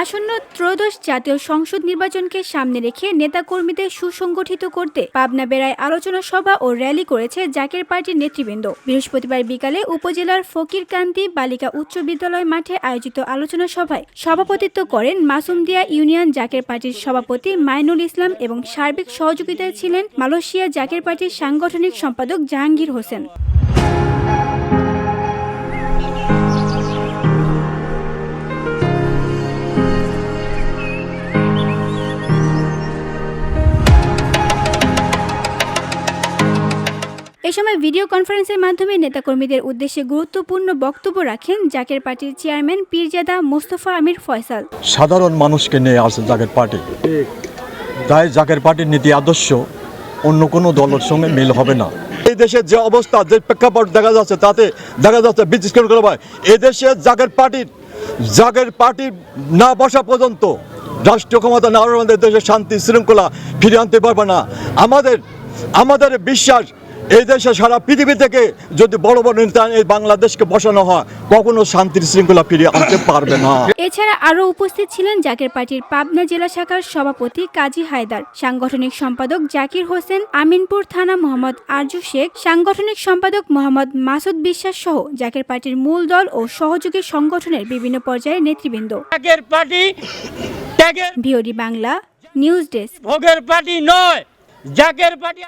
আসন্ন ত্রয়োদশ জাতীয় সংসদ নির্বাচনকে সামনে রেখে নেতাকর্মীদের সুসংগঠিত করতে পাবনা বেড়ায় আলোচনা সভা ও র্যালি করেছে জাকের পার্টির নেতৃবৃন্দ। বৃহস্পতিবার বিকালে উপজেলার ফকিরকান্দি বালিকা উচ্চ বিদ্যালয় মাঠে আয়োজিত আলোচনা সভায় সভাপতিত্ব করেন মাসুমদিয়া ইউনিয়ন জাকের পার্টির সভাপতি মাইনুল ইসলাম এবং সার্বিক সহযোগিতায় ছিলেন মালয়েশিয়া জাকের পার্টির সাংগঠনিক সম্পাদক জাহাঙ্গীর হোসেন। এ সময় ভিডিও কনফারেন্সের মাধ্যমে নেতাকর্মীদের উদ্দেশ্যে গুরুত্বপূর্ণ বক্তব্য রাখেন জাকের পার্টির চেয়ারম্যান পীরজাদা মোস্তফা আমির ফয়সাল। সাধারণ মানুষকে নিয়ে আসে জাকের পার্টি, তাই জাকের পার্টির নীতি আদর্শ অন্য কোনো দলের সঙ্গে মিল হবে না। এই দেশের যে অবস্থা, যে প্রেক্ষাপট দেখা যাচ্ছে, তাতে দেখা যাচ্ছে বিদ্বেষ করা হয়। এই দেশে জাকের পার্টি না বসা পর্যন্ত রাষ্ট্রীয় ক্ষমতা না আমাদের দেশের শান্তি শৃঙ্খলা ফিরে আনতে পারবে না। আমাদের বিশ্বাস, এই দেশে সারা পৃথিবী থেকে যদি বড় বড় নেতা এই বাংলাদেশকে বসানো হয়, কখনো শান্তির শৃঙ্খলা ফিরিয়ে আনতে পারবে না। এছাড়া আরও উপস্থিত ছিলেন জাকের পার্টির পাবনা জেলা শাখার সভাপতি কাজী হায়দার, সাংগঠনিক সম্পাদক জাকির হোসেন, আমিনপুর থানা মোহাম্মদ আরজু শেখ, সাংগঠনিক সম্পাদক মোহাম্মদ মাসুদ বিশ্বাস সহ জাকের পার্টির মূল দল ও সহযোগী সংগঠনের বিভিন্ন পর্যায়ের নেতৃবৃন্দ। VOD Bangla news desk. ভোগের পার্টি নয়, জাকের পার্টি।